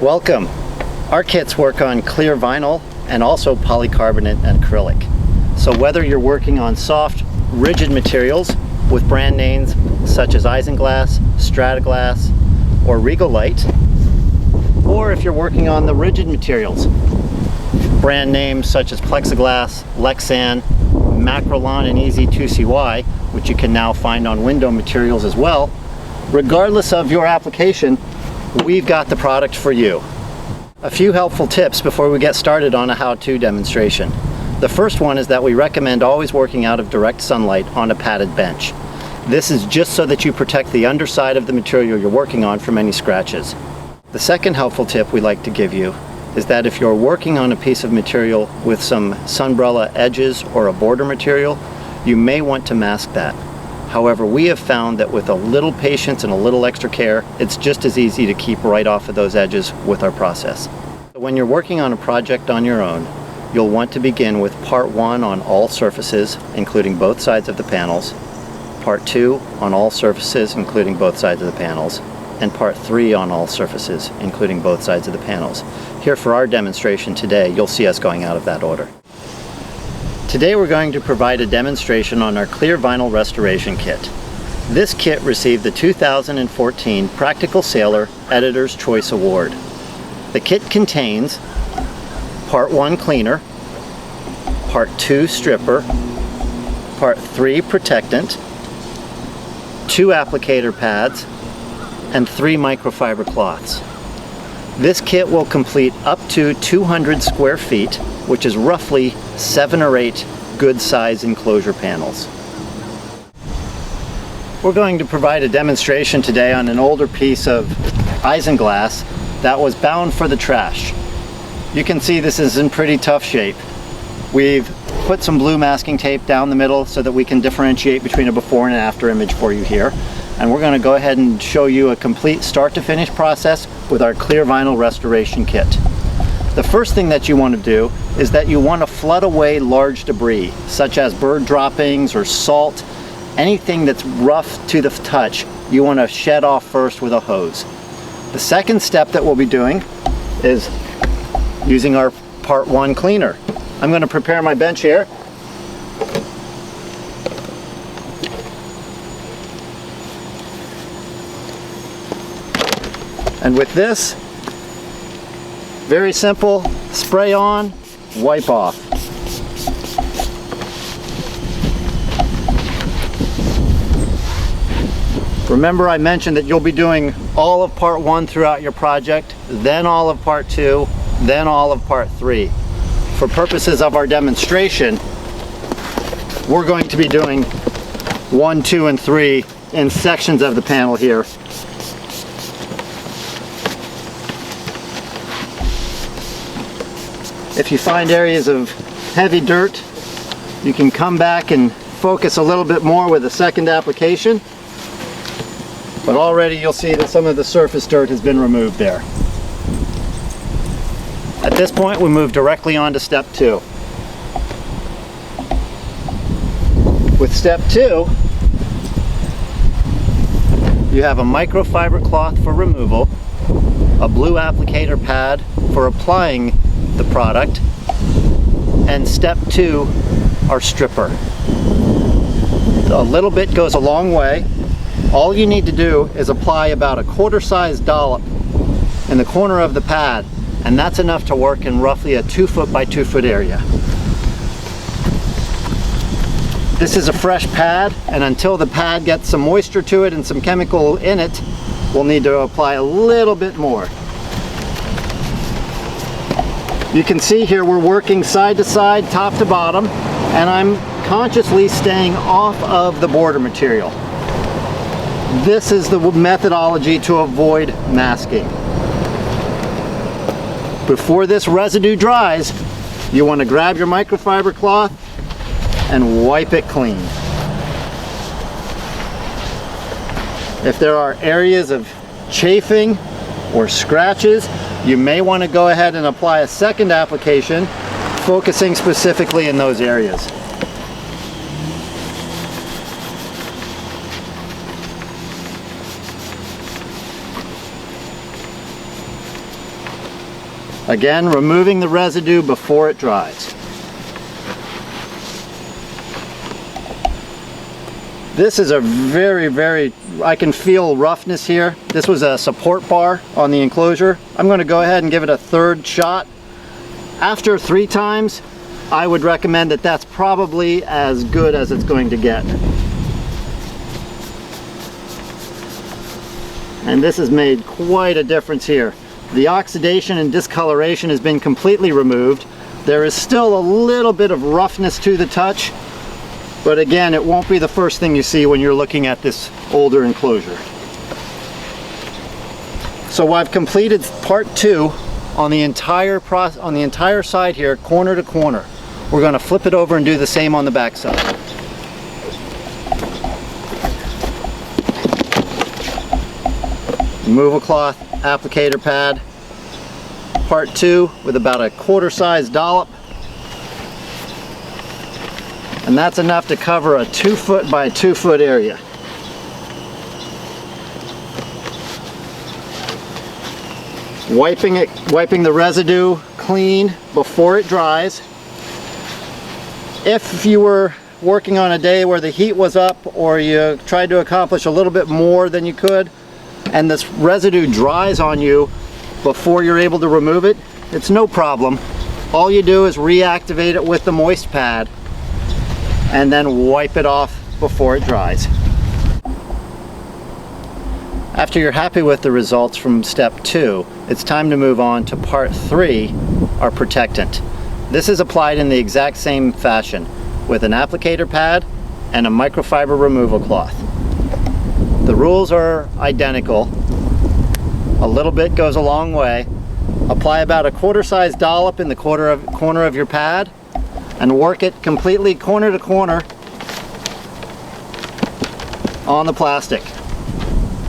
Welcome. Our kits work on clear vinyl and also polycarbonate and acrylic. So whether you're working on soft, rigid materials with brand names such as Isinglass, Strataglass, or Regalite, or if you're working on the rigid materials, brand names such as Plexiglass, Lexan, Macrolon, and EZ2CY, which you can now find on window materials as well, regardless of your application, we've got the product for you. A few helpful tips before we get started on a how-to demonstration. The first one is that we recommend always working out of direct sunlight on a padded bench. This is just so that you protect the underside of the material you're working on from any scratches. The second helpful tip we like to give you is that if you're working on a piece of material with some sunbrella edges or a border material, you may want to mask that. However, we have found that with a little patience and a little extra care, it's just as easy to keep right off of those edges with our process. When you're working on a project on your own, you'll want to begin with part 1 on all surfaces, including both sides of the panels, part 2 on all surfaces, including both sides of the panels, and part 3 on all surfaces, including both sides of the panels. Here for our demonstration today, you'll see us going out of that order. Today we're going to provide a demonstration on our clear vinyl restoration kit. This kit received the 2014 Practical Sailor Editor's Choice Award. The kit contains part 1 cleaner, part 2 stripper, part 3 protectant, 2 applicator pads, and 3 microfiber cloths. This kit will complete up to 200 square feet, which is roughly 7 or 8 good size enclosure panels. We're going to provide a demonstration today on an older piece of Isinglass that was bound for the trash. You can see this is in pretty tough shape. We've put some blue masking tape down the middle so that we can differentiate between a before and after image for you here. And we're going to go ahead and show you a complete start to finish process with our clear vinyl restoration kit. The first thing that you want to do is that you want to flood away large debris, such as bird droppings or salt. Anything that's rough to the touch, you want to shed off first with a hose. The second step that we'll be doing is using our part 1 cleaner. I'm going to prepare my bench here. And with this, very simple, spray on, wipe off. Remember, I mentioned that you'll be doing all of part 1 throughout your project, then all of part 2, then all of part 3. For purposes of our demonstration, we're going to be doing 1, 2, and 3 in sections of the panel here. If you find areas of heavy dirt, you can come back and focus a little bit more with a second application. But already you'll see that some of the surface dirt has been removed there. At this point, we move directly on to step 2. With step 2, you have a microfiber cloth for removal, a blue applicator pad for applying the product, and step 2, our stripper. A little bit goes a long way. All you need to do is apply about a quarter-size dollop in the corner of the pad, and that's enough to work in roughly a 2 foot by 2 foot area. This is a fresh pad, and until the pad gets some moisture to it and some chemical in it, we'll need to apply a little bit more. You can see here we're working side to side, top to bottom, and I'm consciously staying off of the border material. This is the methodology to avoid masking. Before this residue dries, you want to grab your microfiber cloth and wipe it clean. If there are areas of chafing or scratches, you may want to go ahead and apply a second application, focusing specifically in those areas. Again, removing the residue before it dries. This is a very, I can feel roughness here. This was a support bar on the enclosure. I'm going to go ahead and give it a third shot. After 3 times, I would recommend that that's probably as good as it's going to get. And this has made quite a difference here. The oxidation and discoloration has been completely removed. There is still a little bit of roughness to the touch, but again, it won't be the first thing you see when you're looking at this older enclosure. So I've completed part 2 on the entire side here, corner to corner. We're going to flip it over and do the same on the back side. Removal cloth, applicator pad, part 2 with about a quarter-size dollop, and that's enough to cover a 2 foot by 2 foot area. Wiping the residue clean before it dries. If you were working on a day where the heat was up, or you tried to accomplish a little bit more than you could, and this residue dries on you before you're able to remove it, it's no problem. All you do is reactivate it with the moist pad and then wipe it off before it dries. After you're happy with the results from step 2, it's time to move on to part 3, our protectant. This is applied in the exact same fashion with an applicator pad and a microfiber removal cloth. The rules are identical. A little bit goes a long way. Apply about a quarter-size dollop in the corner of your pad and work it completely corner to corner on the plastic.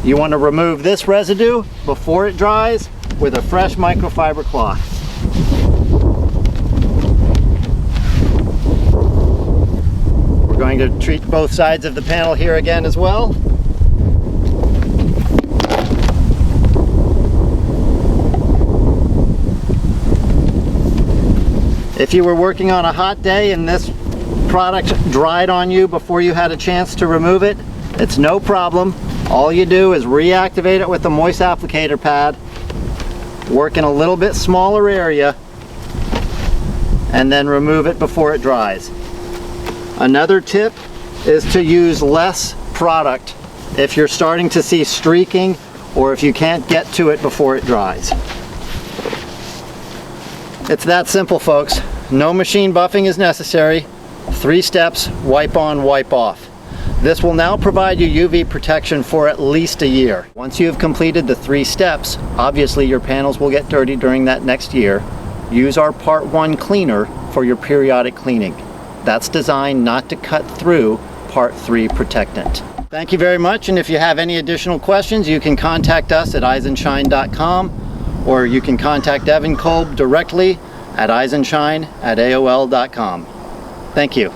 You want to remove this residue before it dries with a fresh microfiber cloth. We're going to treat both sides of the panel here again as well. If you were working on a hot day and this product dried on you before you had a chance to remove it, it's no problem. All you do is reactivate it with the moist applicator pad, work in a little bit smaller area, and then remove it before it dries. Another tip is to use less product if you're starting to see streaking or if you can't get to it before it dries. It's that simple, folks. No machine buffing is necessary. 3 steps, wipe on, wipe off. This will now provide you UV protection for at least a year. Once you have completed the 3 steps, obviously your panels will get dirty during that next year. Use our part 1 cleaner for your periodic cleaning. That's designed not to cut through part 3 protectant. Thank you very much, and if you have any additional questions, you can contact us at EisenShine.com, or you can contact Evan Kolb directly at EisenShine@AOL.com. Thank you.